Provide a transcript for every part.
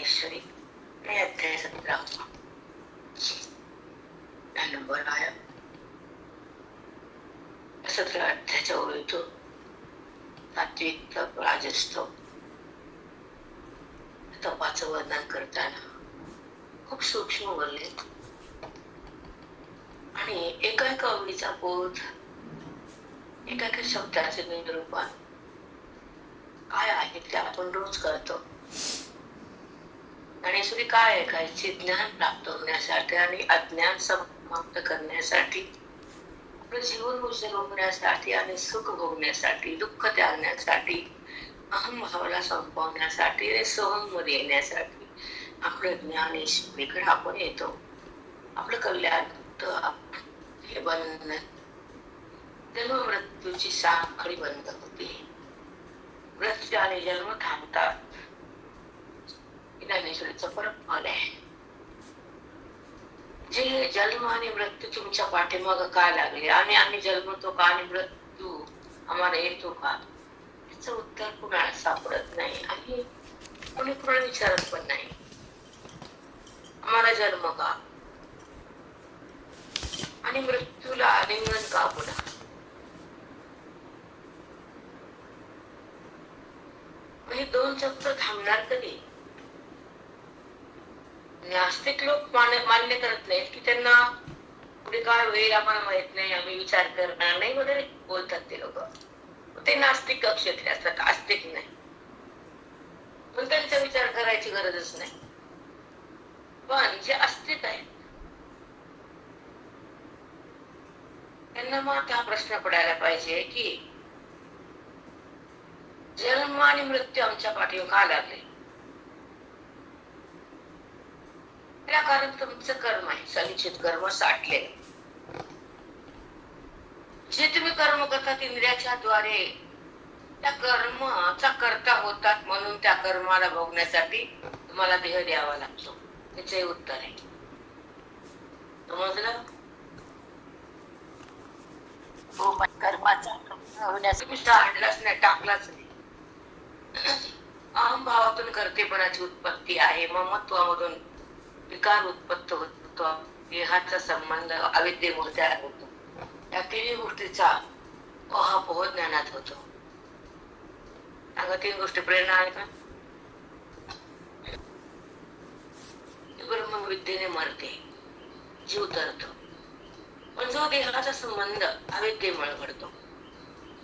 परमेश्वरी हे अध्याय 17 नंबर आहे. 17 अध्यायाच्या ओळीतून सात्विक तप, राजस तप, तपाचं वर्णन करताना खूप सूक्ष्म बोलले आणि एका एका ओळीचा बोध, एका एका शब्दाचे निरूपण काय आहे ते आपण रोज करतो. ज्ञानेश्वरी काय ऐकायचे? ज्ञान प्राप्त होण्यासाठी आणि अज्ञान समाप्त करण्यासाठी, आपलं जीवन उजळवण्यासाठी आणि सुख भोगण्यासाठी, दुःख त्यागण्यासाठी, अहंभावाला संपवण्यासाठी आणि सहनमध्ये येण्यासाठी आपलं ज्ञानेश्वरीकडे आपण येतो. आपलं कल्याण हे बंधन, जन्म मृत्यूची साखळी बंद होते. मृत्यू आणि जन्म थांबतात. ज्ञानेश्वरीचं परम फल आहे. जे जन्म आणि मृत्यू तुमच्या पाठीमाग का लागले आणि आम्ही जन्मतो का आणि मृत्यू आम्हाला येतो का, याचं उत्तर कुणाला सापडत नाही आणि कोणी कुणाला विचारत पण नाही. आम्हाला जन्म का आणि मृत्यूला आलिंगन का पुन्हा? हे दोन चक्र थांबणार कधी? नास्तिक लोक मान्य करत नाहीत की त्यांना पुढे काय होईल आम्हाला माहित नाही, आम्ही विचार करणार नाही वगैरे बोलतात ते लोक. ते नास्तिक कक्षेतले असतात, आस्तिक नाही. पण त्यांचा विचार करायची गरजच नाही. पण जे आस्तिक आहेत त्यांना मग हा प्रश्न पडायला पाहिजे की जन्म आणि मृत्यू आमच्या पाठीवर का लागले? त्याला कारण तुमचं कर्म आहे, संचित कर्म साठले. जे तुम्ही कर्म करतात इंद्रियाच्या द्वारे, त्या कर्माचा कर्ता होतात म्हणून त्या कर्माला भोगण्यासाठी तुम्हाला देह द्यावा लागतो. त्याचे उत्तर आहे. समजलं? हो, कर्माचा होण्यास तुम्ही आणलाच नाही, टाकलाच नाही. अहंभावातून कर्तेपणाची उत्पत्ती आहे. ममत्वामधून विकार उत्पत्त होतो. देहाचा संबंध अविद्येमुळे तयार होतो. या तिन्ही गोष्टीचा अहापोह ज्ञानात होतो. तीन गोष्टी प्रेरणा आहे का? ब्रह्मविद्येने मरते, जीव तरतो. पण जो देहाचा संबंध अविद्येमुळे घडतो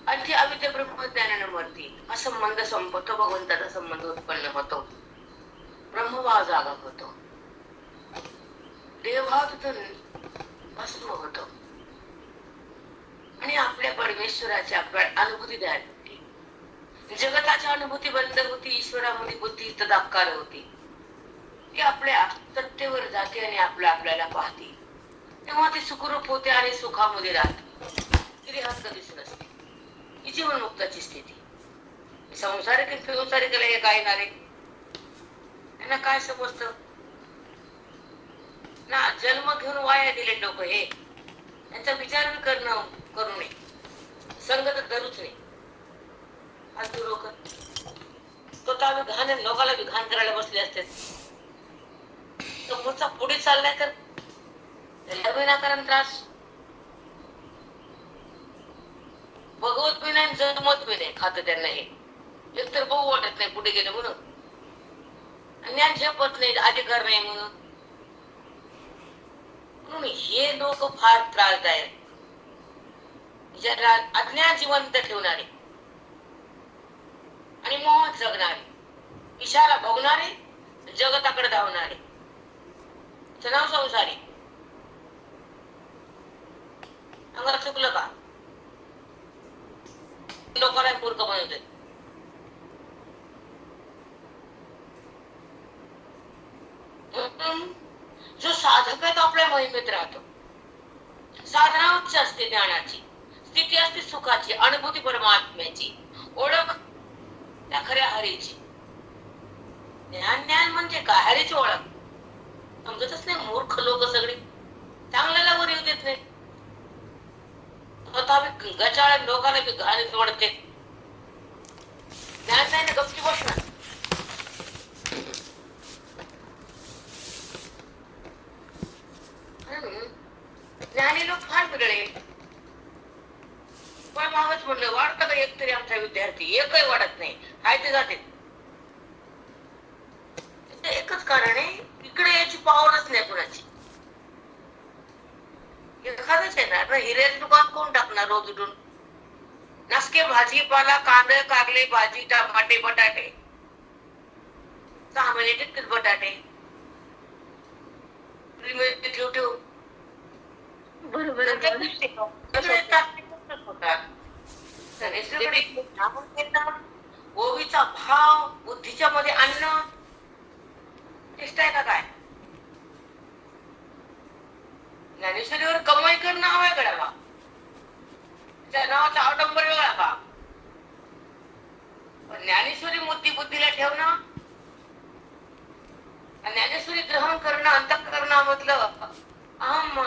आणि ती अविद्या ब्रह्मज्ञानाने मरते, हा संबंध संपतो, भगवंताचा संबंध उत्पन्न होतो, ब्रह्मभाव जागा होतो, देवभाव तिथून भस्म होतो आणि आपल्या परमेश्वराची आपल्याला अनुभूती द्यायला होती. जगताची अनुभूती बंद होती, ईश्वरामध्ये बुद्धी तदाकार होती. ती आपल्या सत्तेवर जाते आणि आपल्याला पाहते. तेव्हा ती सुखरूप होते आणि सुखामध्ये राहते. ती हात कधीच नसते. ही जीवनमुक्ताची स्थिती. संसारिकला हे काय नारे, त्यांना काय समजतं ना? जन्म घेऊन वाया गेले लोक. हे त्यांचा विचार करू नये, संग तर धरूच नाही. फालतू लोक स्वतः घाण लोकाला बी घाण करायला बसले असते. समोरचा पुढे चाललाय तर त्याला विनाकारण त्रास. भगवत विना जन्मत बी नाही खात त्यांना. हे एकतर बघू वाटत नाही पुढे गेलं म्हणून, ज्ञान झेपत नाही, अधिकार नाही म्हणून. हे लोक फार त्रासदायक. ज्याला अज्ञान जिवंत ठेवणारे आणि मोहात जगणारे, ईशाला भोगणारे, जगताकडे धावणारे, नाव संसारी. अंगाला चुकलं का? लोकांना मूर्ख बनवते. जो साधक आहे तो आपल्या महिमेत राहतो. साधना उच्च असते, ज्ञानाची स्थिती असते, सुखाची अनुभूती, परमात्म्याची ओळख, त्या खऱ्या हरीची. ज्ञान म्हणजे काय? हरीची ओळख समजतच नाही. मूर्ख लोक सगळे चांगल्याला वर येऊ देत नाही. स्वतः गचाळ लोकांना बी घाणी सोडते. ज्ञान नाही ना, गपची बस ना. मोठा विद्यार्थी एकही वाढत नाही, हाय ते जाते. एकच कारण आहे, इकडे याची पावरच नाही कुणाची. एखादंच येणार ना, हिऱ्याचं दुकान कोण टाकणार रोज उठून? नसके भाजीपाला, कांदे कारले भाजी टमाटे बटाटे 6 महिने टिकतील बटाटे ठेव ठेव. बरोबर ओवीचा भाव, बुद्धीच्या मध्ये अन्न टेस्ट आहे का काय? ज्ञानेश्वरीवर कमाई करणं नाव आहे गड्या, त्या नावाचा अवडंबर वेगळा का? ज्ञानेश्वरी बुद्धीला ठेवणं, ज्ञानेश्वरी ग्रहण करणं, अंतःकरणामधलं अहम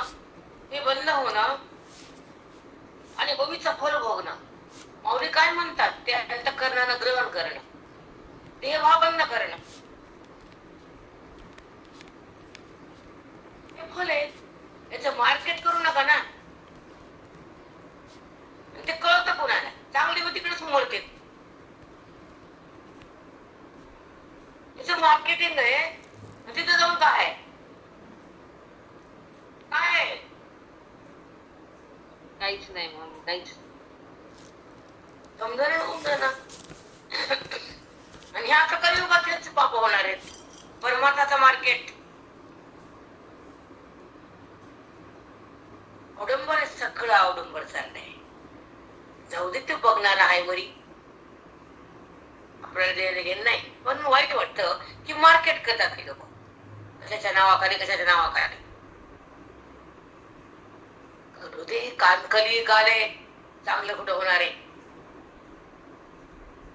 हे बंद होणं आणि ओवीचं फल भोगणं. माऊली काय म्हणतात? ते अंतःकरणानं ग्रहण करणं, देहभाव बंद करणं, हे फल आहे. याचं मार्केट करू नका ना. ते कळतं कोणाला? चांगली होती तिकडेच मोडते. याचं मार्केटिंग आहे, तिथं जाऊन काय काय काहीच नाही म्हणून काहीच समजायला होऊन ना. आणि ह्या आता कलियुगातलेच पाप होणार आहेत. परमार्थाचं मार्केट अवडंबर आहे, सगळं अवडंबर चाललंय. जाऊ दे, ते बघणार आहे वरी, आपल्याला देणं घेणं नाही. पण वाईट वाटतं की मार्केट करतात हे लोक, कशाच्या नावाखाली कशाच्या नावाखाली. करू दे, कली काले चांगलं कुठं होणार आहे.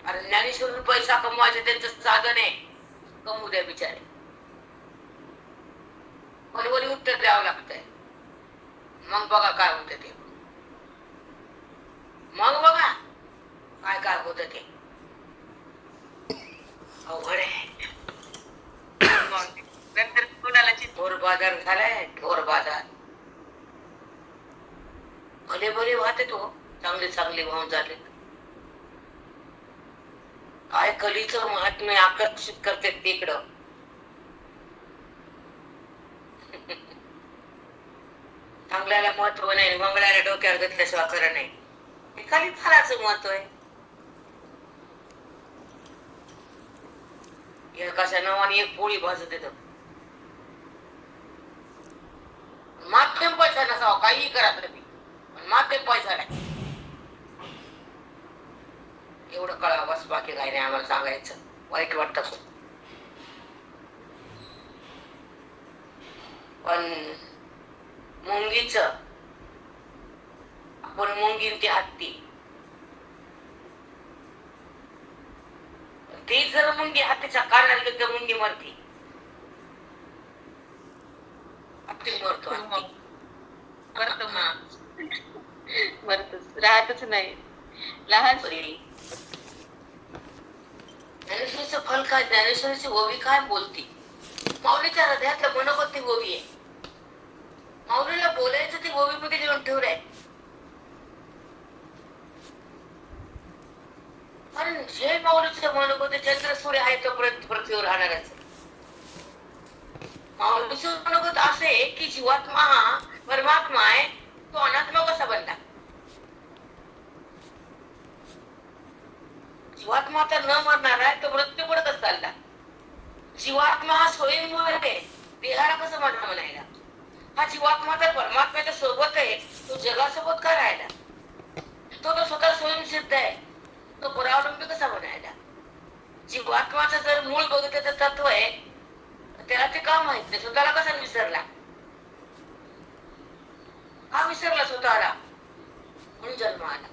अरे ज्ञानेश्वर पैसा कमवायचं त्यांचं साधन आहे, कमवू द्या बिचारे. वरी उत्तर द्यावं लागतंय. मग बघा काय होतं ते, मग बघा काय काय होतं ते. अवघड आहे. नंतर कोणाला ढोर बाजार झालाय, ढोर बाजार. भले भले वाहते तो, चांगले चांगले वाहून झाले. काय कलीचं महात्म्य आकर्षित करते तिकडं. चांगल्याला महत्व नाही, मंगळाला डोक्यावर घेतल्याशिवाय खरं नाही. हे खाली फळाचं महत्व आहे. एकाच्या नावाने एक पोळी भाजत येत. माध्यम पैसा नसावा, काही करा तुम्ही, पण माध्यम पैसा नाही. एवढं कळा बस, बाकी काही नाही आम्हाला सांगायचं. वाईट वाटत पण मुंगीच, आपण मुंगीन ती हत्ती, ती जर मुंगी हत्तीच्या कानाला गेली तर मुंगी मरती. हत्ती मरतो, मरतच राहतच नाही. लहान ज्ञानेश्वरीचं फल काय? ज्ञानेश्वरीची ओवी काय बोलती? माऊलीच्या हृदयातलं मनोगत ती ओवी आहे. माऊलीला बोलायचं ती ओवी मध्ये लिहून ठेवलंय. कारण जे माऊलीचं मनोगत चंद्र सूर्य आहे तोपर्यंत पृथ्वीवर राहणारच. माऊलीचं मनोगत असे की जीवात्मा हा परमात्मा आहे, तो अनात्मा कसा बनला? जीवात्मा तर न मरणार आहे, तो मृत्यू पडतच चालला. जीवात्मा हा स्वयंवर आहे, देहाला कसं म्हणायला? हा जीवात्मा तर परमात्म्याच्या सोबत आहे, तो जगासोबत का राहिला? तो स्वतः स्वयंसिद्ध आहे, तो परावलंबी कसा म्हणायला? जीवात्माचं जर मूळ बघितलं तत्व आहे, त्याला ते का माहित नाही? स्वतःला कसा विसरला? हा विसरला स्वतःला, म्हणून जन्म आला.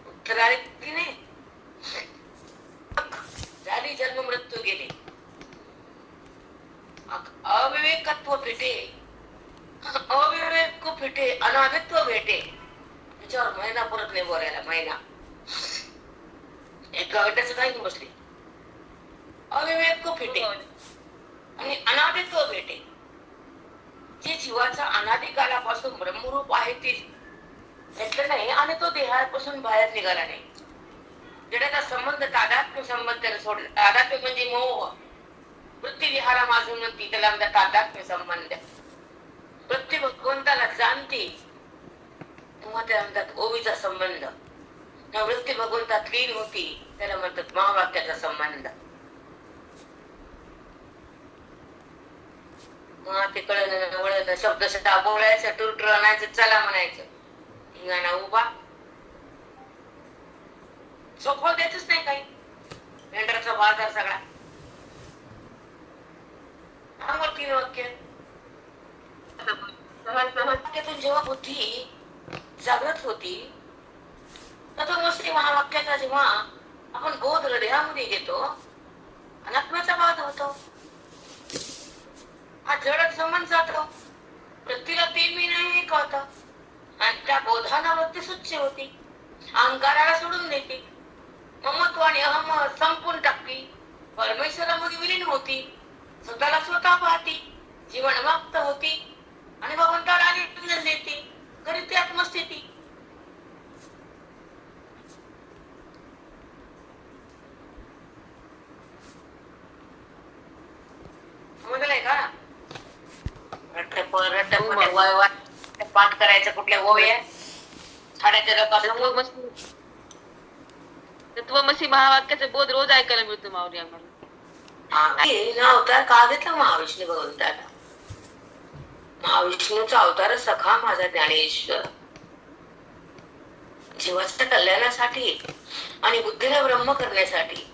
उत्तर आले की नाही? झाली जन्म मृत्यू गेले, अविवेकत्व फिटे, अविवेक फिटे, अनादित्व भेटे. त्याच्यावर महिना परत नाही बोलायला. महिना एका गटाचं काही बसली. अविवेक फिटे आणि अनादित्व भेटे. जे जीवाचा अनादिकालापासून ब्रह्मरूप आहे ते घेतलं नाही आणि तो देहापासून बाहेर निघाला नाही. जडाचा संबंध तादात्म्य संबंध त्याला सोडला. तादात्म्य म्हणजे मोह. वृत्ती विहारा माझून म्हणती त्याला म्हणतात तादात्म्य संबंध. वृत्ती भगवंताला जाणते तेव्हा त्याला म्हणतात ओवीचा संबंध. वृत्ती भगवंतात लीन होती त्याला म्हणतात महावाक्याचा संबंध. ते कळलं वळलं शब्द बोलायचं टुरटुर आणायचं चला म्हणायचं हिंगाणा उभा सोपं द्यायचंच नाही काही. मेंढराचा बाजार सगळा तीन वाक्य वाक्यातून जेव्हा बुद्धी जागृत होती तत्वमसी महावाक्याचा जेव्हा आपण बोध हृदयामध्ये घेतो अनात्म्याचा बाध होतो. हा जड संबंध जातो. वृत्तीला ते मी नाही कळत आणि त्या बोधानं वृत्ती स्वच्छ होती. अहंकाराला सोडून देते. ममत्व आणि अहम संपून टाकली. परमेश्वरामध्ये विलीन होती. स्वतःला स्वतः पाहती. जीवनमुक्त होती आणि भगवंताला आनंद देते. घरी ती आत्मस्थिती. समजलंय का? पाठ करायचं कुठल्या ओव्या झाडाच्या तत्वमसी महावाक्याचा बोध रोज ऐकायला मिळतो माऊली आम्हाला. अवतार का घेतला महाविष्णू भगवंताला? महाविष्णूचा अवतार सखा माझा ज्ञानेश्वर. जीवाच्या कल्याणासाठी आणि बुद्धीला ब्रह्म करण्यासाठी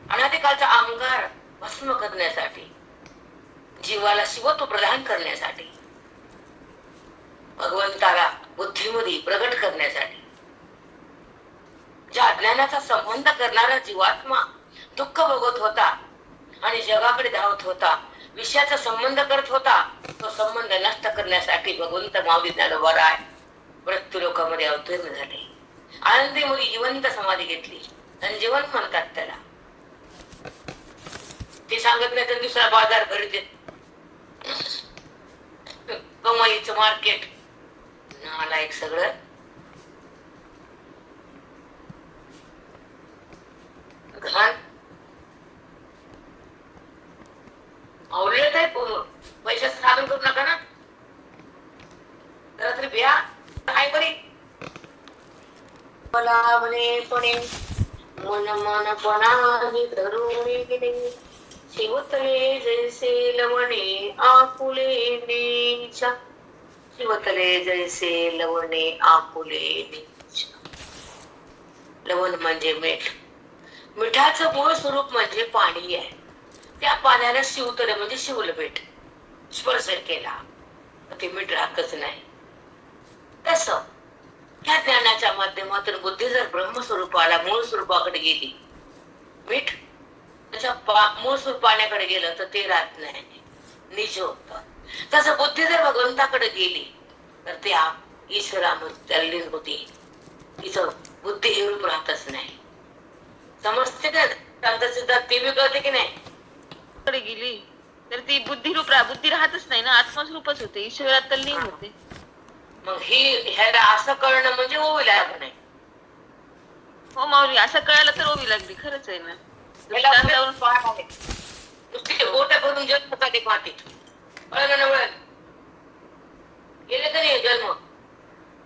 अनादिकालचा अहंकार भस्म करण्यासाठी जीवाला शिवत्व प्रदान करण्यासाठी भगवंताला बुद्धीमध्ये प्रगट करण्यासाठी ज्या अज्ञानाचा संबंध करणारा जीवात्मा दुःख भोगत होता आणि जगाकडे धावत होता, विषयाचा संबंध करत होता, तो संबंध नष्ट करण्यासाठी भगवंत माऊली ज्ञानोबराय मृत्यू लोकांमध्ये अवतीर्ण झाले. आनंदीमध्ये जिवंत समाधी घेतली. संजीवन म्हणतात त्याला. ते सांगत नाही तर दुसरा बाजार घरी देत. कमाईचं मार्केट नालायक सगळं. घाण आवडत आहे. पैशाचं साधन करू नका ना. जरा तरी भ्या आहे बरी. मला म्हणे कोणी मन मनपणाने धरून गेले. शिवतले जैसे लवणे आपुले नीचा. शिवतले जैसे लवणे आपुले नीचा. लवण म्हणजे मीठ. मिठाचं मूळ स्वरूप म्हणजे पाणी आहे. त्या पाण्याला शिवतले म्हणजे शिवलं मीठ. स्पर्श केला ते मीठ राहतच नाही. तस ह्या ज्ञानाच्या माध्यमातून बुद्धी जर ब्रह्मस्वरूपाला मूळ स्वरूपाकडे गेली, मीठ त्याच्या मूळ स्वरूप पाण्याकडे गेलं तर ते राहत नाही, निज होत. तसं बुद्धी जर भगवंताकडे गेली तर त्या ईश्वरामध्ये तल्लीन होती. तिचं बुद्धी हे रूप राहतच नाही. समजते का? ते बी कळते की नाही? कडे गेली तर ती बुद्धिरूप बुद्धी राहतच नाही ना. आत्मस्वरूपच होते. ईश्वरात तल्लीन होते. मग ह्याला असं कळणं म्हणजे ओवी लागणं नाही. हो माऊली, असं कळायला तर ओवी लागली. खरंच आहे ना. नुसते बोट भरून जन्मसाठी पाहते. कळलं ना? वळण गेले का नाही जन्म?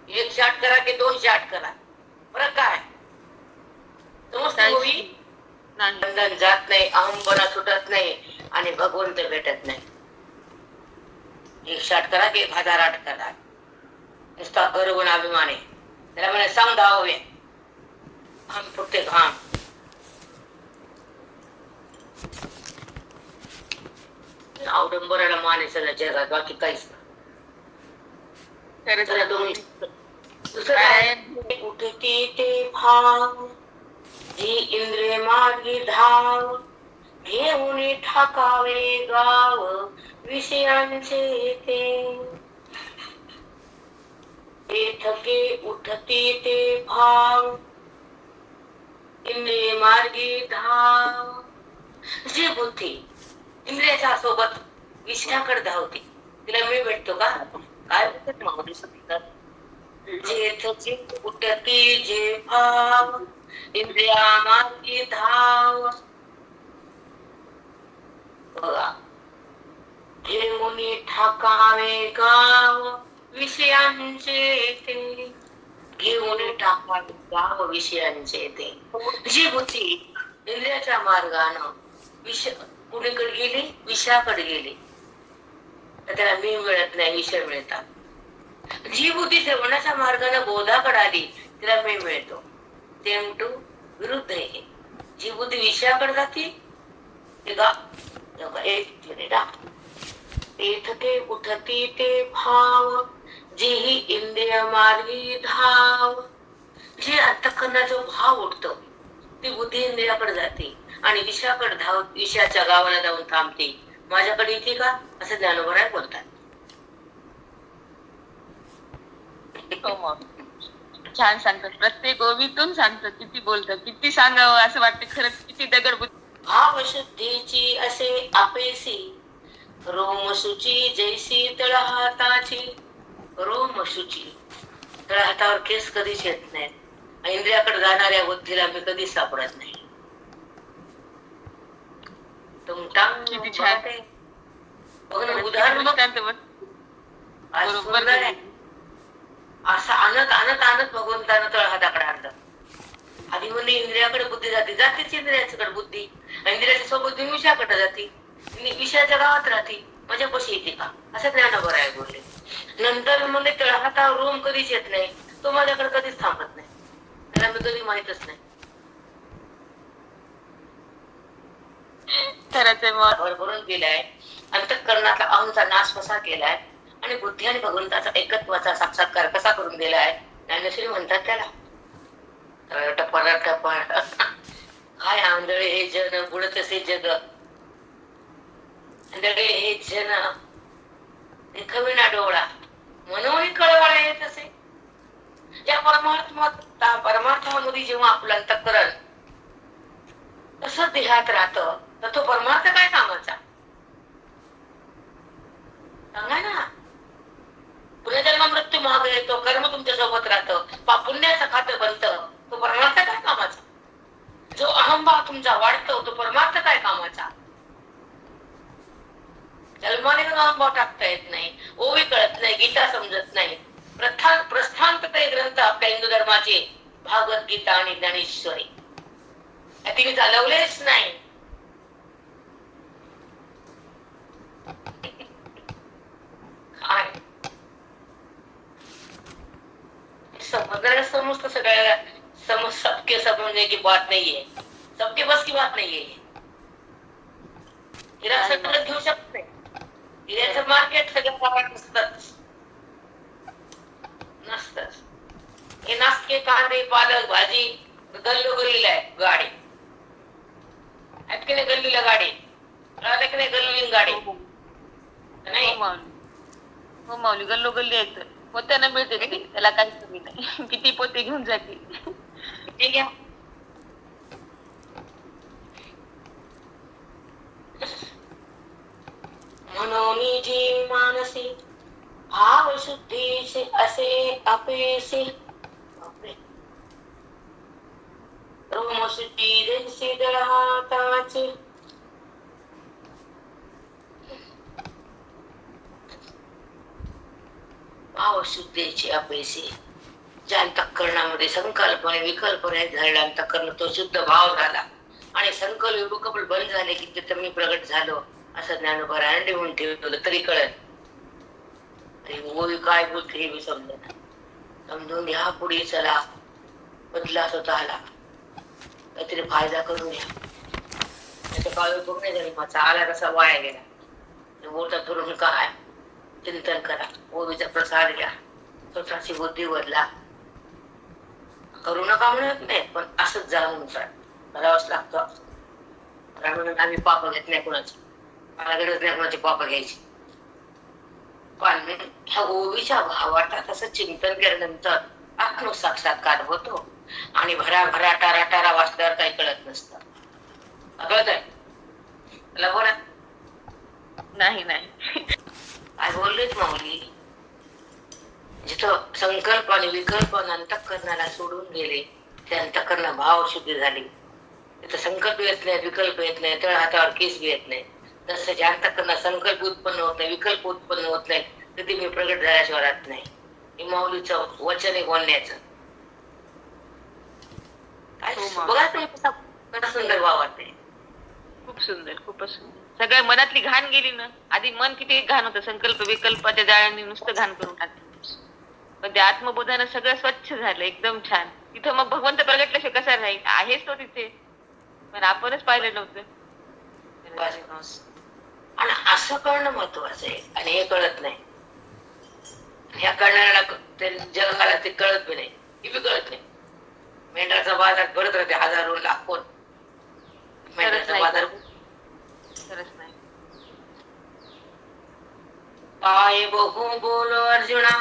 1 शाट करा की 2 शाट करा, फरक काय? समजते ओवी? बंधन जात नाही, अहंपणा सुटत नाही आणि भगवंत भेटत नाही. 1 शाट करा की 1000 आठ करा. नुसता अवगुण अभिमान आहे. त्याला म्हणे समजावे घाम फुटते घाम. अवडंबराला मान आहे सगळ्या जगात, बाकी काहीच नाही. दुसरं उठती ते भाव जी इंद्रिय मार्गी धाव घेऊन ठाकावे गाव विषयांचे ते थके उठती ते भाव इंद्रिय मार्गी धाव. जी बुद्धी इंद्रियाच्या सोबत विषयाकडे धावते तिला मी भेटतो का? काय बोलतात माऊली? जेथची उठती जे भाव इंद्रिया मार्गी धाव. बघा, जे मुनी ठाकावे गाव विषयांचे ते. घेऊन टाकावे गाव विषयांचे ते. जी बुद्धी इंद्रियाच्या मार्गानं कुणीकडे गेली, विषयाकडे गेली, तर त्याला मी मिळत नाही, विषय मिळतात. जी बुद्धी श्रवणाच्या मार्गाने बोधाकडे आली, तिला मी मिळतो. सेम टू विरुद्ध आहे. जी बुद्धी विषयाकडे जाते, एक मिनिट, तेथते उठती ते भाव जेही इंद्रिय मार्गी धाव. जे अंतःकरणाचा भाव उठतो, ती बुद्धी इंद्रियाकडे जाते आणि विषयाकडे धाव, विषयाच्या गावाला जाऊन थांबते. माझ्याकडे येते का, असं ज्ञानोबराय बोलतात. छान सांगतात, प्रत्येक ओवीतून सांगतात, किती बोलतात, किती सांगावं असं वाटतं. खरंच किती दगड. भाव शुद्धीची असे आपेसी रोमशुची जैसी तळहाताची. रोमशुची, तळहातावर केस कधीच येत नाहीत. इंद्रियाकडे जाणाऱ्या बुद्धीला मी कधीच सापडत नाही. किती छान उदाहरण असं आणत आणत आणत भगवंतानं तळहाताकडे आणलं. आधी म्हणजे इंद्रियाकडे बुद्धी जाते, जातेच इंद्रियाच्याकडे बुद्धी. इंद्रियाच्या सोबत विषयाकडे जाते, विषयाच्या गावात राहते. माझ्यापाशी येते का, असं ज्ञानोबराय बोलले. नंतर म्हणजे तळहातावर रोम कधीच येत नाही, तो माझ्याकडे कधीच थांबत नाही, त्याला मी कधी माहितच नाही. भरभरून केलाय, अंतःकरणाचा अहंचा नाश कसा केलाय आणि बुद्धी आणि भगवंताचा एकत्वाचा साक्षात्कार कसा करून दिलाय. ज्ञानेश्वरी म्हणतात त्याला काय आंधळे हे जन बुडतसे जग. आंधळे हे जन देखविना डोळा म्हणून कळवळे येत असे. या परमार्थामध्ये जेव्हा आपलं अंतःकरण तसं देहात राहतं, तर तो परमार्थ काय कामाचा, सांगा ना. पुनर्जन्म मृत्यू महाग येतो, कर्म तुमच्या सोबत राहतं, पुण्याचं खातं बनतं, तो परमार्थ काय कामाचा. जो अहंभाव तुमचा वाढतो, तो परमार्थ काय कामाचा. जन्माने अहंभाव टाकता येत नाही, ओवी कळत नाही, गीता समजत नाही. प्रस्थानत्रय ग्रंथ आपल्या हिंदू धर्माचे भागवत गीता आणि ज्ञानेश्वरी तिने चालवलेच नाही. समजतं सगळ्याला, सबके समजने की बात नाहीये, सबके बस की बात नाहीये. हिरा सगळं घेऊ शकत नाही, हिऱ्याचं मार्केट सगळ्या गावात नसतच. हे नासके कांदे पालक भाजी गल्लोगल्लीला आहे गाडी, ऐकले गल्लीला गाडी, गल्लीन गाडी नाही. हो माऊली, गल्लो गल्ली आहेत, पोत्यानं मिळते ते, त्याला काही कमी नाही. किती पोते घेऊन जाते. म्हणून जी मानसी भाव शुद्धीचे असे अपेसे. रोमशुद्धी जैसी तळहाताची. भाव शुद्धीचे अपेसे. ज्या अंतःकरणामध्ये संकल्पने विकल्पने झालेला अंतःकरण तो शुद्ध भाव झाला आणि संकल्प विकल्प बंद झाले की तिथं मी प्रगट झालो, असं ज्ञानोबरायण लिहून ठेवलं तरी कळत. काय बोलते हे मी समजत. समजून घ्या, पुढे चला, बदला स्वतःला, काहीतरी फायदा करून घ्या. त्याच्या काळ पूर्ण झाली, माझा आला कसा वाया गेला. मोठा धरून काय चिंतन करा, ओवीचा प्रसाद घ्या, स्वतःची बुद्धी बदला. करू नका म्हणत नाही, पण असंच जाणून करावंच लागतं. म्हणून आम्ही पाप घेत नाही कुणाची, मला गरज नाही कुणाची पाप घ्यायची. पण ह्या ओवीच्या भावाचा तसं चिंतन केल्यानंतर आत्मसाक्षात्कार होतो आणि भरा टारा वाचल्यावर काही कळत नसतं. कळत आहे मला, बोला. नाही काय बोललेच माऊली. जिथं संकल्प आणि विकल्प अंतःकरणाला सोडून गेले, ते अंतःकरण भाव शुद्धी झाली. तिथं संकल्प येत नाही, विकल्प येत नाही, तळ हातावर केस बी येत नाही. तसं ज्या अंतःकरणात संकल्प उत्पन्न होत नाही, विकल्प उत्पन्न होत नाही, तर ते मी प्रगट झाल्याशिवाय राहत नाही. हे माऊलीचं वचन आहे बोलण्याचं. काय हो माऊली. बघा तुम्ही कसा सुंदर भाव वाटते. खूप सुंदर, खूपच सुंदर. सगळ्या मनातली घाण गेली ना. आधी मन किती घाण होतं, संकल्प विकल्पाच्या जाळ्याने नुसतं घाण करून टाकलं. पण त्या आत्मबोधानं सगळं स्वच्छ झालं, एकदम छान. तिथं मग भगवंत प्रगटल्याशिवाय कसा राहील? आहेच तो तिथे, पण आपणच पाहिलं नव्हतं. आणि असं कळणं महत्वाचं आहे, आणि हे कळत नाही. ह्या कळणाऱ्याला जगाला ते कळत बी नाही, हे बी कळत नाही. मेंढराचा बाजार भरत राहते, हजारो लाखो मेंढराचा बाजार. खरंच नाही. काय बहु बोलो अर्जुना,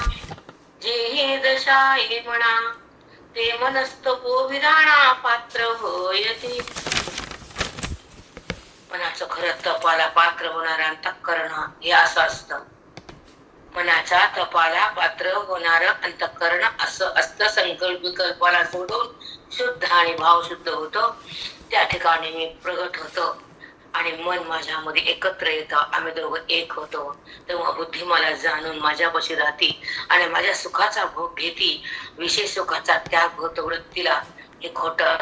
जे हे दशा हे म्हणा, ते मनस्त विधाना पात्र होयते. मनाचं खरं तपाला पात्र होणार अंतःकरण हे असं असतं. मनाच्या तपाला पात्र होणार अंतःकरण असं असतं. संकल्प विकल्पाला सोडून शुद्ध आणि भाव शुद्ध होतो. त्या ठिकाणी मी प्रगट होतो आणि मन माझ्यामध्ये एकत्र येतं. आम्ही दोघं एक होतो. तेव्हा बुद्धी मला जाणून माझ्यापाशी राहती आणि माझ्या सुखाचा भोग घेती. विशेष सुखाचा त्याग होतो. वृत्तीला हे खोटं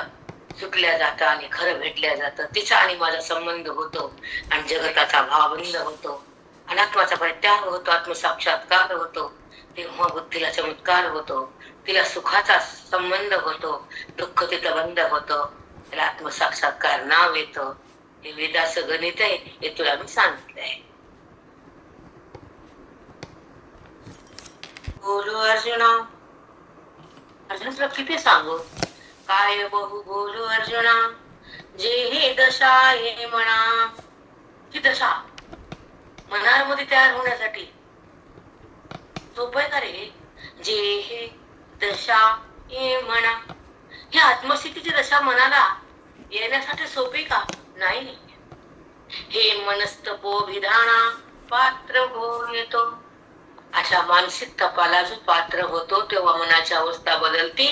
सुटल्या जातं आणि खरं भेटल्या जातं. तिचा आणि माझा संबंध होतो आणि जगताचा भावबंध होतो. अनात्माचा परित्याग होतो, आत्मसाक्षात्कार होतो. तेव्हा बुद्धीला चमत्कार होतो, तिला सुखाचा संबंध होतो, दुःख तिथं बंद होतं, त्याला आत्मसाक्षात्कार नाव येतं. हे वेदाचं गणित आहे, हे तुला मी सांगितलंय. बोलू अर्जुना, अर्जुन तुला किती सांगू? काय बहु बोलू अर्जुना, जे हे दशा हे म्हणा. ही दशा मनामध्ये तयार होण्यासाठी सोपं आहे का रे? जे हे दशा हे म्हणा, ही आत्मस्थितीची दशा मनाला येण्यासाठी सोपी का? नाही. हे मनस्तपो विधाना पात्र होऊन येतो. अशा मानसिक तपाला जो पात्र होतो तेव्हा मनाची अवस्था बदलते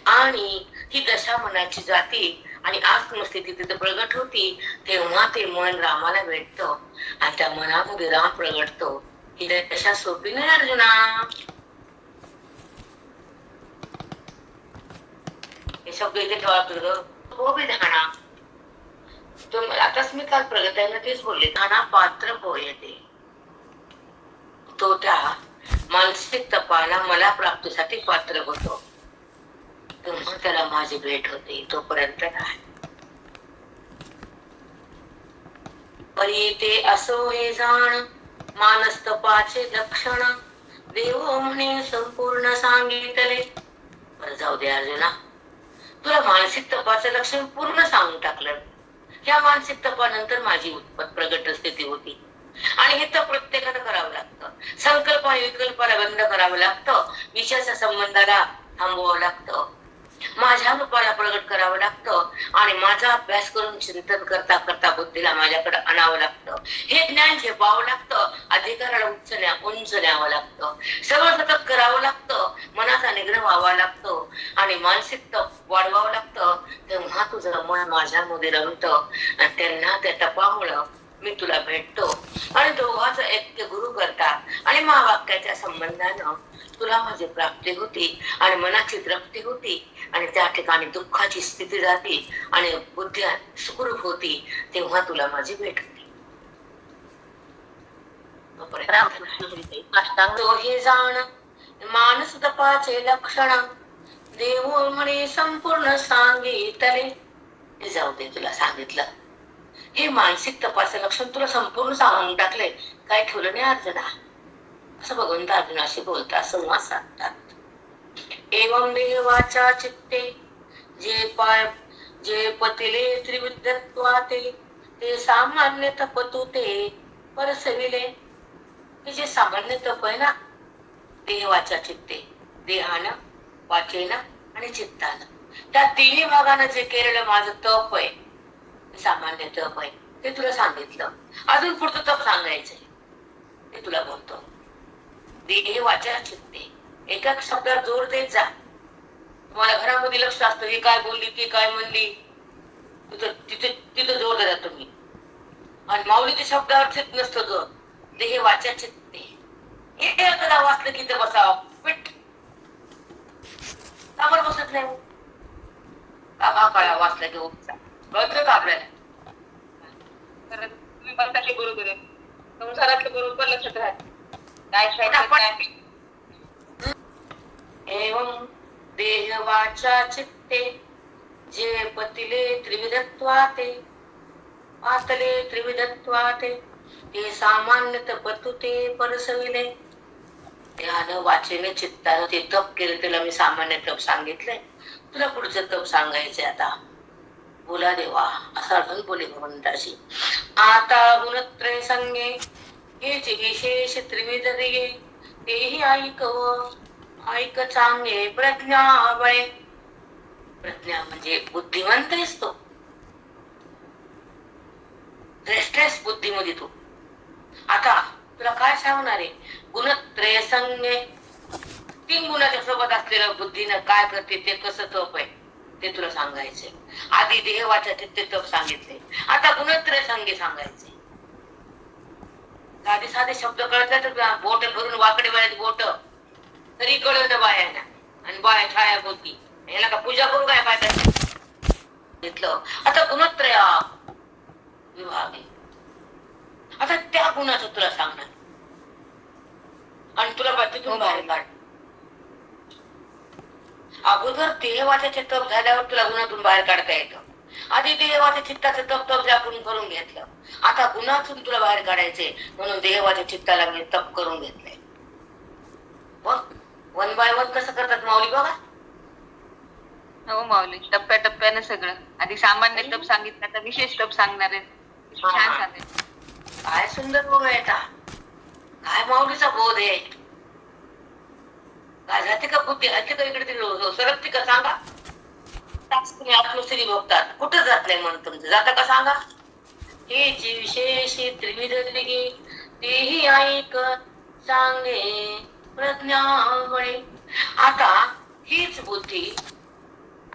आणि ही दशा मनाची जाती आणि आत्मस्थिती तिथे प्रगट होती. तेव्हा ते मन रामाला भेटतं आणि त्या मनामध्ये राम प्रगटतो. ही दशा सोपी नाही अर्जुना. हे शब्द इथे ठेवा. विधाना, आताच मी काल प्रगटायला तेच बोलले, धाना पात्र होयते. तो त्या मानसिक तपाला मला प्राप्तीसाठी पात्र होतो. तेव्हा त्याला माझी भेट होते. तोपर्यंत नाही. परी ते असो हे जाण, मानस तपाचे लक्षण, देव म्हणे संपूर्ण सांगितले. बरं जाऊ दे अर्जुना, तुला मानसिक तपाचं लक्षण पूर्ण सांगून टाकलं. या मानसिक तपानंतर माझी प्रगट स्थिती होती आणि हे तर प्रत्येकानं करावं लागतं. संकल्प आणि विकल्पाला बंद करावं लागतं. विषयाच्या संबंधाला थांबवावं लागतं. माझ्या रूपाला प्रगट करावं लागतं आणि माझा अभ्यास करून चिंतन करता करता बुद्धीला माझ्याकडे आणावं लागतं. हे ज्ञान झेपावं लागतं. अधिकाराला उंच न्यावं लागतं. सगळं सतत करावं लागतं. मनाचा निग्रह व्हावा लागतो आणि मानसिक तप वाढवावं लागतं. तेव्हा तुझं मन माझ्यामध्ये रमतं आणि त्यांना त्या तपामुळं मी तुला भेटतो आणि दोघांचं ऐक्य गुरु करतात आणि महावाक्याच्या संबंधानं तुला माझी प्राप्ती होती आणि मनाची तृप्ती होती आणि त्या ठिकाणी दुःखाची स्थिती जाती आणि बुद्धी सुखरूप होती. तेव्हा तुला माझी भेट होती. तो हे जाण मानस तपाचे लक्षण, देव म्हणे संपूर्ण सांगितले. हे जाऊ दे, तुला सांगितलं. हे मानसिक तपाचं लक्षण तुला संपूर्ण सांगून टाकले. काय ठेवलं नाही अर्जुना. असं भगवंत अर्जुनाशी बोलतात, संवाद साधतात. एवं देवाच्या चित्ते जे पतिले त्रिविधत्वाते, ते सामान्य तपतु ते परसविले. हे जे सामान्य तप आहे ना, देवाच्या चित्ते, देहानं, वाचेनं आणि चित्तानं, त्या तिन्ही भागानं जे केलेलं माझं तप आहे, सामान्य तप आहे, ते तुला सांगितलं. अजून पुढचं तप सांगायचंय, ते तुला बोलतो. देह वाचा चित्ते एका शब्दावर जोर देत जा. तुम्हाला घरामध्ये लक्ष असतं, ही काय बोलली, ती काय म्हणली, तिथं जोर देता तुम्ही. आणि माऊलीच्या शब्दावर नसतं जोर. देह वाचा चित्ते. एकदा वाचलं की बसावं पिठ. का बरं बसत नाही? का काळा वाचला की कळतं का आपल्याला? तुम्ही म्हणता ते बरोबर आहे. संसारातलं बरोबर लक्षात राहते. काय काय एवं देह वाचा चित्ते जे पतिले त्रिविधत्वाते पातले त्रिविधत्वाते ते सामान्यत पतुते परसविले. ध्यान वाचेने चित्तानं ते तप केलं, त्याला मी सामान्य तप सांगितलंय. तुला पुढचं तप सांगायचंय आता. बोला देवा, असं अर्थात बोले भगवंताशी. आता गुणत्रय संगे हेच विशेष त्रिविध दिगे तेही ऐक चांगे प्रज्ञा बळे. प्रज्ञा म्हणजे बुद्धिमंत आहेस तो, श्रेष्ठ बुद्धीमध्ये तू. आता तुला काय सांगणार आहे? गुणत्रय संगे, 3 गुणाच्या सोबत असलेल्या बुद्धीनं काय करते ते कसं तप आहे ते तुला सांगायचंय. आधी देह वाचा चित्ते तप सांगितले, आता गुणत्रय संगे सांगायचे. साधे साधे शब्द कळतात, बोट भरून वाकडे वळत बोट तरी कळत बायांना. आणि बाया छाया बोलती, याला का पूजा करू काय पाहिजे घेतलं. आता गुणत्रया विभाग आहे. आता त्या गुणाचं तुला सांगणार आणि तुला तिथून बाहेर काढ. अगोदर देहवाच्या तप झाल्यावर तुला गुणातून बाहेर काढता येतं. आधी देहवाच्या चित्ताचं तप आपण करून घेतलं, आता गुणातून तुला बाहेर काढायचे म्हणून देहवाच्या चित्ताला मी तप करून घेतलंय. वन बाय वन कसं करतात माऊली बघा. हो माऊली, टप्प्याटप्प्यानं सगळं. आधी सामान्य तप सांगितलं, आता विशेष तप सांगणार आहे. छान सांगितलं. काय सुंदर बोल आहे. काय माऊलीचा बोध आहे. काय जाते का बुद्धी हलते का इकडे तिकडे सरकते का सांगा. तुम्ही आत्मश्री बघतात, कुठं जात नाही म्हणून तुमचं जाता का सांगा. हे जी विशेष त्रिविध दिगे तेही ऐक सांगे प्रज्ञा बळे. आता हीच बुद्धी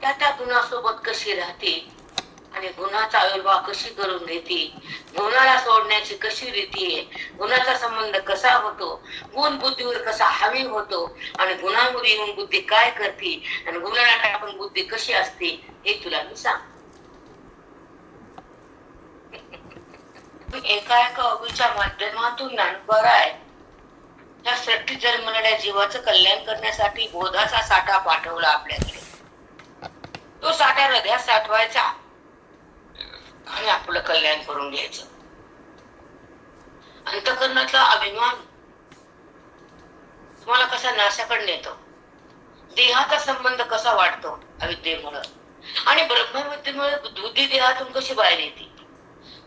त्या गुणासोबत कशी राहते आणि गुणाचा आविर्भाव कशी करून घेते, गुणाला सोडण्याची कशी रीती आहे, गुणाचा संबंध कसा होतो, गुण बुद्धीवर कसा हवी होतो आणि गुणामध्ये येऊन बुद्धी काय करते आणि गुणाला टाकून बुद्धी कशी असते हे तुला मी सांग. एका अवीच्या माध्यमातून ज्ञानपर आहे त्या सृष्टी जन्मलेल्या जीवाचं कल्याण करण्यासाठी बोधाचा साठा पाठवला आपल्याकडे. तो साठा हृदयात साठवायचा आणि आपलं कल्याण करून घ्यायचं. अंतःकरणातला अभिमान तुम्हाला कसा नाशाकडे नेतो, देहाचा संबंध कसा वाढतो अविद्येमुळे आणि ब्रह्मविद्येमुळे बुद्धी देहातून कशी बाहेर येते,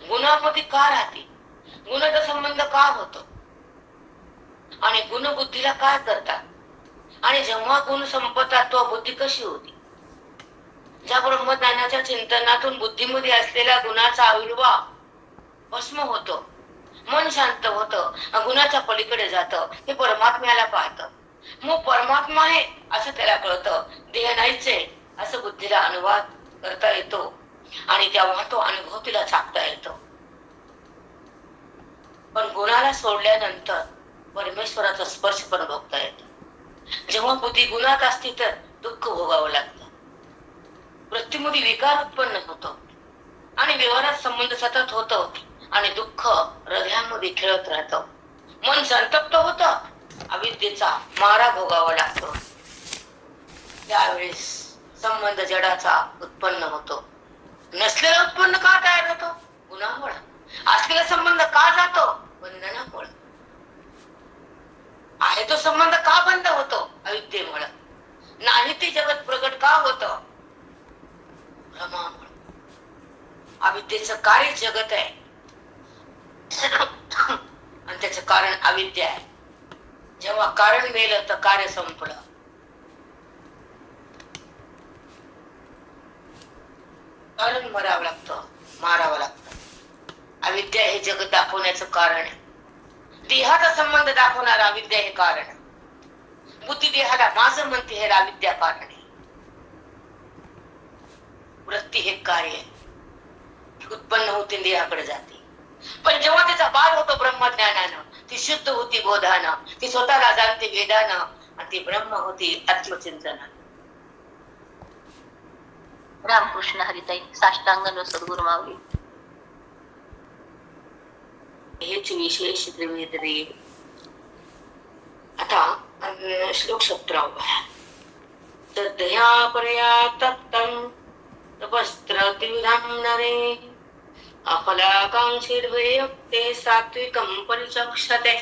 गुणामध्ये का राहते, गुणाचा संबंध का होतो आणि गुण बुद्धीला काय करतात आणि जेव्हा गुण संपतात तो बुद्धी कशी होती. ज्या ब्रह्मज्ञानाच्या चिंतनातून बुद्धीमध्ये असलेल्या गुणाचा आविर्भाव भस्म होतो, मन शांत होतं, गुणाच्या पलीकडे जातं, हे परमात्म्याला पाहतं. मग परमात्मा आहे असं त्याला कळतं, देह नाहीच आहे असं बुद्धीला अनुवाद करता येतो आणि तेव्हा तो अनुभव तिला चाकता येतो. पण गुणाला सोडल्यानंतर परमेश्वराचा स्पर्श पण भोगता येतो. जेव्हा बुद्धी गुणात असती तर दुःख भोगावं लागतं, वृत्तीमध्ये विकार उत्पन्न होतो आणि व्यवहारात संबंध सतत होतो आणि दुःख हृदयामध्ये खेळत राहतं, मन संतप्त होतं, अविद्येचा मारा भोगावा लागतो. त्यावेळेस संबंध जडाचा उत्पन्न होतो. नसलेला उत्पन्न का तयार होतो? गुणामुळे. असलेला संबंध का जातो? बंधनामुळे. आहे तो संबंध का बंद होतो? अविद्येमुळे. नाही ते जगत प्रगट का होतं? भ्रमामुळे. अविद्येचं कार्य जगत आहे आणि त्याचं कारण अविद्या आहे. जेव्हा कारण मेलं तर कार्य संपलं. कारण मरावं लागतं, मारावं लागतं. अविद्या हे जगत दाखवण्याचं कारण आहे. देहाचा संबंध दाखवणारा अविद्या हे कारण. बुद्धी देहाला माझं म्हणते हे विद्या कारणे. वृत्ती हे कार्य आहे. उत्पन्न होते देहाकडे जाते. पण जेव्हा त्याचा बाध होतो ब्रह्मज्ञानानं, ती शुद्ध होती बोधानं, ती स्वतःला जाणते वेदानं, आणि ती ब्रह्म होती आत्मचिंतनानं. रामकृष्ण हरिताई. साष्टांग सद्गुरु माऊली. हेच विशेष त्रिवेद रे. आता श्लोक 17. श्रद्धया परया तप्तं तपस्त्र त्रिविधं नरे अफलाकांक्षीर्वियुक्ते सात्विकं परिचक्षते.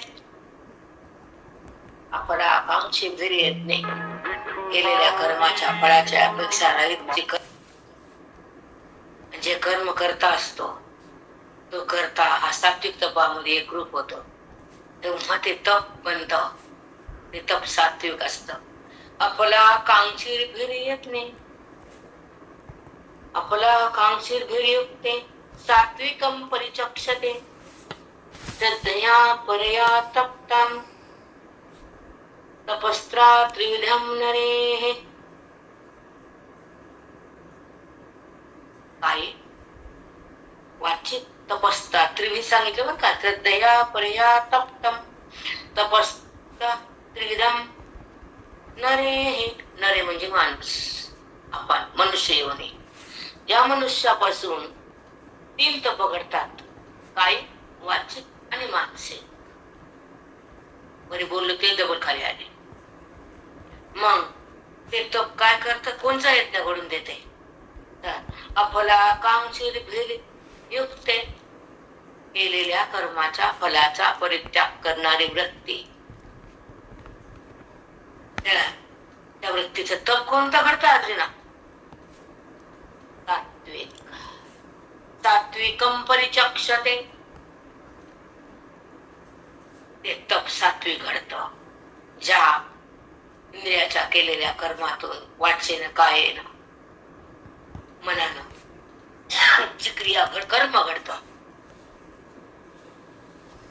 अफलाकांक्षी वीर्यज्ञे केलेल्या कर्माच्या फळाच्या अपेक्षा रहित जे कर्म करता असतो तो करता हा सात्विक तपामध्ये एकरूप होतो. तेव्हा ते तप बनतं. ते तप सात्विक असतं. अफलाकांक्षीर्वियुक्ते अफलाकांक्षीर्वियुक्ते सात्विकं परिचक्षते. श्रद्धया परया तप्तं तपस्त्रा त्रिविधं नरेः. काय वाचित तपस्ता त्रिविध सांगितलं बरं का. श्रद्धया परया तप्तं तपस्ता त्रिविधं नरेः. नरे म्हणजे माणूस, आपण मनुष्य योनी. या मनुष्यापासून 3 तप घडतात. काय वाचिक आणि मानसिक. बरे बोललो ते डबल खाली आले. मग ते तप काय करतात, कोणचा यज्ञ घडून देते. अफलाकांक्षीर्वियुक्ते केलेल्या कर्माच्या फलाचा परित्याग करणारी वृत्ती. त्या वृत्तीचं तप कोणता घडतं अर्जुना. सात्विक. सात्विकं परिचक्षते. ते तप सात्विक घडतं. ज्या इंद्रियाच्या केलेल्या कर्मातून वाचेनं कायेनं मनानं जी क्रिया कर्म घडतं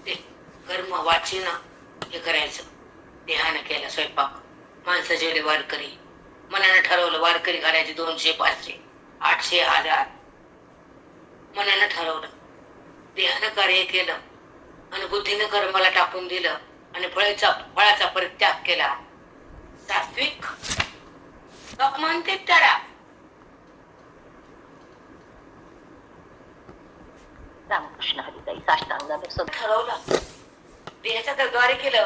ते कर्म वाचेनं हे करायचं. देहानं केलं स्वयंपाक, माणसं जेवले वारकरी, मनानं ठरवलं वारकरी घालायचे 200, 500, 800, 1000. मनानं ठरवलं, देहानं कार्य केलं आणि बुद्धीनं कर्माला टाकून दिलं आणि फळाचा परित्याग केला. सात्विक तप म्हणते त्याला. रामकृष्ण हरिताई. साष्टांग ठरवलं देहाच्या द्वारे केलं.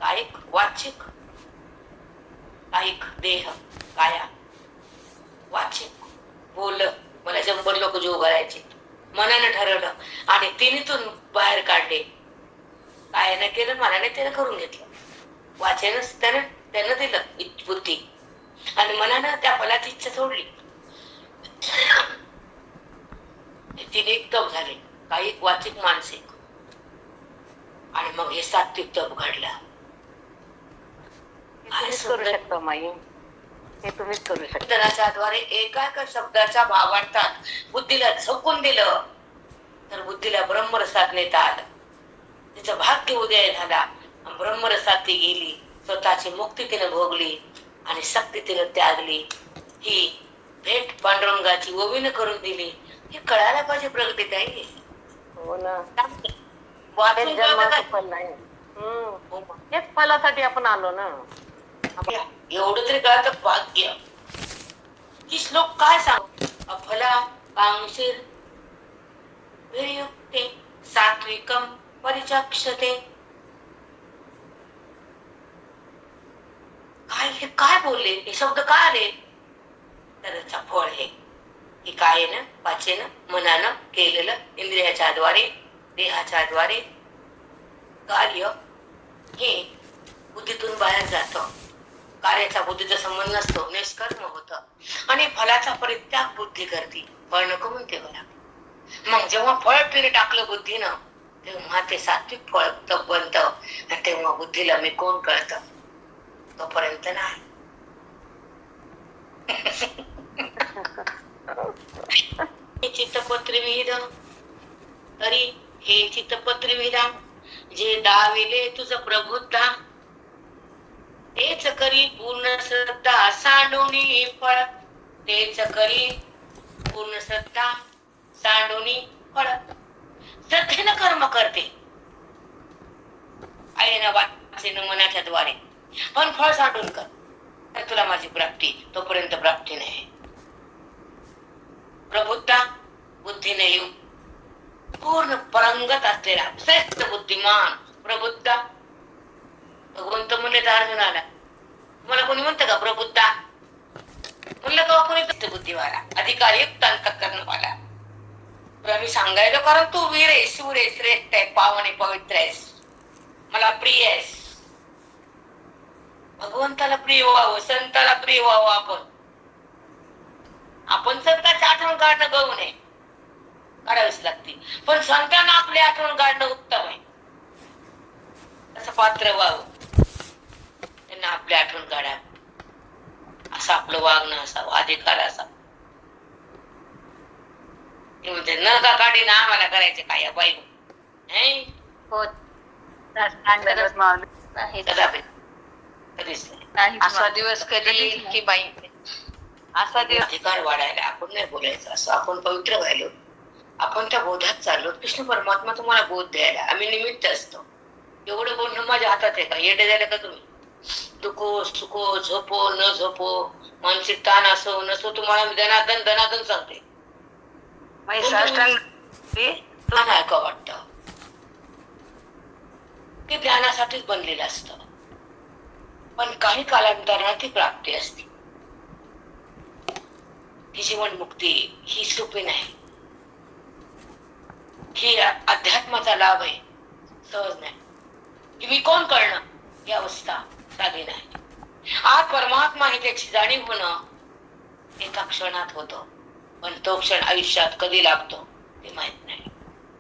कायिक वाचिक. कायिक देह काया, वाचिक बोललं मला 100 लोक जीव घालायचे. मनानं ठरवलं आणि तिन्हीतून बाहेर काढले. कायानं केलं, मनाने त्यानं करून घेतलं. वाचेनं त्यानं दिलं बुद्धी आणि मनानं त्या फलाची इच्छा सोडली. तीन एक तप झाले. कायिक वाचिक मानसिक. आणि मग हे सात्विक तप घडलं. करू शकतो माई. हे तुम्हीच करू शकता. कीर्तनाच्या द्वारे एका शब्दाचा भावार्थात बुद्धीला झोकून दिलं तर बुद्धीला ब्रह्मरसात नेता आलं. तिचं भाग्य उदय झाला. ब्रह्मरसात ती गेली. स्वतःची मुक्ती तिने भोगली आणि सक्ती तिने त्यागली. ही भेट पांडुरंगाची ओवीनं करून दिली. हे कळायला पाहिजे प्रगती काही. हो ना. वाचून जन्माचं फल नाही. तेच फलासाठी आपण आलो ना. एवढं तरी कळतं भाग्य. की श्लोक काय सांग. अफला कांक्षीर वियुक्ते सात्विकं परिचक्षते. काय हे काय बोलले, हे शब्द काय आले. त्याचा फळ हे की कायेनं वाचेनं मनानं केलेलं इंद्रियाच्या द्वारे देहाच्या द्वारे कार्य हे बुद्धीतून बाहेर जातं. कार्याचा बुद्धीचा संबंध नसतो, निष्कर्म होतं आणि फलाचा परित्याग बुद्धी करते. फळ नको म्हणते मला. मग जेव्हा फळ तिने टाकलं बुद्धीनं तेव्हा ते सात्विक फळ तप बनतं आणि तेव्हा बुद्धीला मी कोण कळतं. तोपर्यंत नाही. चित्तपत्रिविध तरी हे चित्तपत्रिविधा जे दाविले तुझ प्रबुद्धा तेच करी पूर्ण श्रद्धा सांडोनी फळ, तेच करी पूर्ण श्रद्धा सांडोनी फळ. श्रद्धेनं कर्म करते आईनं वाचेनं मनाच्या द्वारे, पण फळ सांडून कर, तर तुला माझी प्राप्ती, तोपर्यंत प्राप्ती नाही. प्रबुद्धा बुद्धीने येऊ पूर्ण परंगत असलेला श्रेष्ठ बुद्धिमान प्रबुद्धा. भगवंत म्हणले तर अर्जुनाला, मला कोणी म्हणतं का प्रबुद्धा? म्हणलं का कोणी बुद्धिवाला, अधिकारयुक्त अंतःकरणवाला. तुला मी सांगायला, कारण तू वीर आहे, शूर आहे, श्रेष्ठ आहे, पावन आहे, पवित्र आहेस, मला प्रिय आहेस. भगवंताला प्रिय व्हावं, संताला प्रिय व्हावं. आपण संतांची आठवण काढणं गौण आहे, काढावीच लागते, पण संतांना आपली आठवण काढणं उत्तम आहे. असं पात्र व्हावं, त्यांना आपली आठवण काढावं, असं आपलं वागणं असावं, अधिकार असावं. ते म्हणते न का काढी ना आम्हाला करायचे काय या बाई हो कधीच नाही. असा दिवस कधी की बाई असा दिवस. अधिकार वाढायला आपण नाही बोलायचं, असं आपण पवित्र व्हायलो, आपण त्या बोधात चाललो. कृष्ण परमात्मा तुम्हाला बोध द्यायला, आम्ही निमित्त असतो. एवढं बोलणं माझ्या हातात आहे का? येडे झाले का तुम्ही? दुखो सुखो, झोपो न झोपो, मानसिक ताण असो नसो, तुम्हाला मी दनादन दनादन सांगते. का वाटत ते ज्ञानासाठीच बनलेलं असतं, पण काही कालांतराने ती प्राप्ती असते. ही जीवनमुक्ती ही सोपी नाही, ही अध्यात्माचा लाभ आहे, सहज नाही. मी कोण कळणं ही अवस्था साधी नाही. आज परमात्मा आहे त्याची जाणीव होणं एका क्षणात होतं, पण तो क्षण आयुष्यात कधी लागतो ते माहित नाही.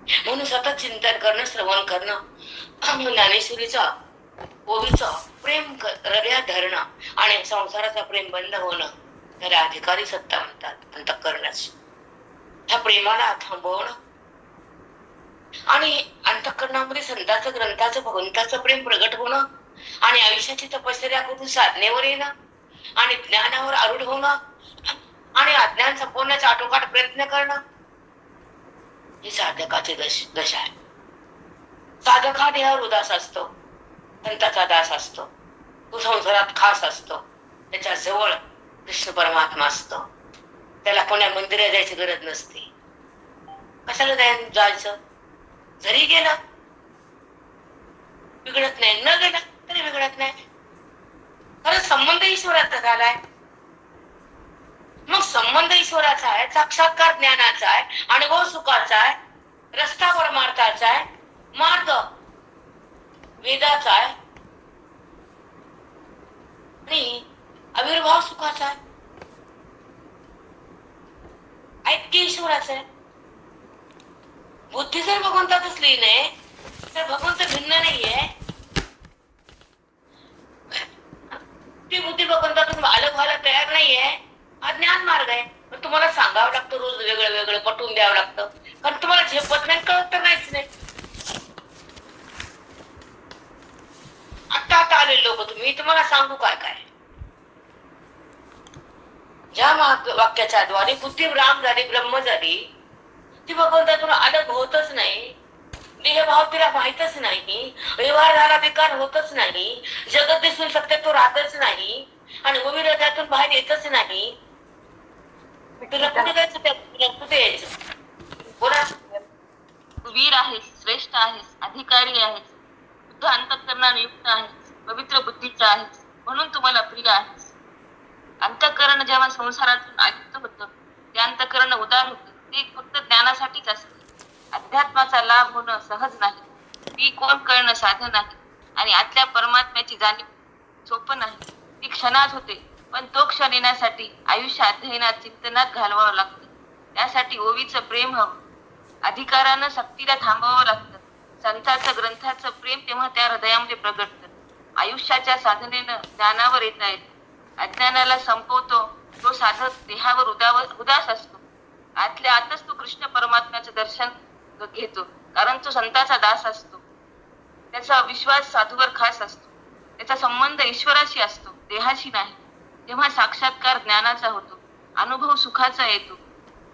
म्हणून सतत चिंतन करणं, श्रवण करणं, ज्ञानेश्वरीचा ओवीचा प्रेम हृदयात धरणं आणि संसाराचा प्रेम बंद होणं, त्याला अधिकारी सत्ता म्हणतात. अंतःकरणाची ह्या प्रेमाला थांबवणं आणि अंतःकरणामध्ये संतांचं, ग्रंथाचं, भगवंताचं प्रेम प्रगट होणं आणि आयुष्याची तपश्चर्या करून साधनेवर येणं आणि ज्ञानावर आरूढ होणं आणि अज्ञान संपवण्याचा आटोकाट प्रयत्न करणं, ही साधकाची दशा आहे. साधक हा देहावर उदास असतो, संताचा दास असतो, तो संसारात खास असतो, त्याच्या जवळ कृष्ण परमात्मा असतो. त्याला कोण्या मंदिरात जायची गरज नसते. कशाला जायचं? जरी गेलं बिघडत नाही, न गेलं तरी बिघडत नाही. खरं संबंध ईश्वराचा झालाय. मग संबंध ईश्वराचा आहे, साक्षात्कार ज्ञानाचा आहे, अनुभव सुखाचा आहे, रस्ता परमार्थाचा आहे, मार्ग वेदाचा आहे आणि आविर्भाव सुखाचा आहे, ऐक्य ईश्वराचं आहे. बुद्धी जर भगवंतातच लीन आहे तर भगवंत भिन्न नाहीये. ती बुद्धी भगवंतातून अलग व्हायला तयार नाहीये, हा ज्ञान मार्ग आहे. पण तुम्हाला सांगावं लागतं, रोज वेगळं वेगळं पटवून द्यावं लागतं, कारण तुम्हाला झेपत नाही, कळत तर नाहीच नाही. आता आले लोक, तुम्ही तुम्हाला सांगू काय काय. ज्या वाक्याच्या द्वारे बुद्धी राम झाली, ब्रह्म झाली, ती भगवंतातून अलग होतच नाही. देहभाव तिला माहितच नाही, व्यवहार झाला विकार होतच नाही, जगत दिसून सत्य तो राहतच नाही आणि विरोधातून बाहेर येतच नाही. तुला कुठे जायचं, त्या कुठे यायचं? बोला. वीर आहेस, श्रेष्ठ आहेस, अधिकारी आहेस, शुद्ध अंतःकरणाने युक्त आहेस, पवित्र बुद्धीचा आहेस, म्हणून तुम्हाला प्रिय आहेस. अंतःकरण जेव्हा संसारातून आयुक्त होतं, ते अंतःकरण उदार होतं. ते फक्त ज्ञानासाठीच असते. अध्यात्माचा लाभ होणं सहज नाही, ती कोण कळणं साधन आहे आणि आतल्या परमात्म्याची जाणीव सोपं नाही. ती क्षणात होते, पण तो क्षण येण्यासाठी आयुष्य अध्ययनात, चिंतनात घालवावं लागतं. त्यासाठी ओवीचं प्रेम हवं, अधिकारानं सक्तीला थांबवावं लागतं. संतांचं, ग्रंथाचं प्रेम तेव्हा त्या हृदयामध्ये प्रगटतं. आयुष्याच्या साधनेनं ज्ञानावर येता येतं. अज्ञानाला संपवतो तो साधक देहावर उदास असतो. आतल्या आतच तो कृष्ण परमात्म्याचं दर्शन घेतो, कारण तो संताचा दास असतो. त्याचा विश्वास साधूवर खास असतो. त्याचा संबंध ईश्वराशी असतो, देहाशी नाही. तेव्हा साक्षात्कार ज्ञानाचा होतो, अनुभव सुखाचा येतो.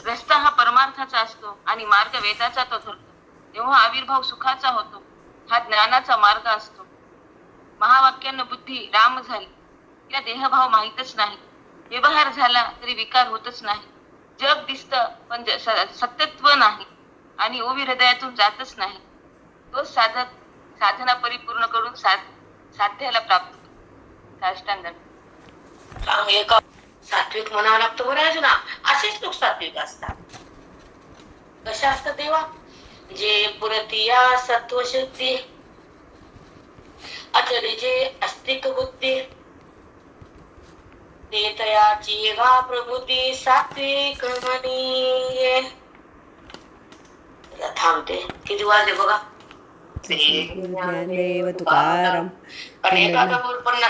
रस्ता हा परमार्थाचा असतो आणि मार्ग वेदाचा तो ठरतो. तेव्हा आविर्भाव सुखाचा होतो, हा ज्ञानाचा मार्ग असतो. महावाक्यानं बुद्धी राम झाली, तिला देहभाव माहीतच नाही. व्यवहार झाला तरी विकार होतच नाही. जग दिसतं पण सत्यत्व नाही आणि ओवी हृदयातून जातच नाही. तो साधक साधना परिपूर्ण करून साध्याला प्राप्त होतो. साष्टांग एका सात्विक म्हणावं लागतं बरं ना. असेच लोक सात्विक असतात. कशा असतात देवा? जे पुरतिया सत्वशुद्धी, अचरी जे अस्तिक बुद्धी, ते तयाची वा प्रबुद्धी सात्विक म्हणी. थांबते. किती वाजले बघा? ज्ञानदेव तुकाराम आणि एखादा पण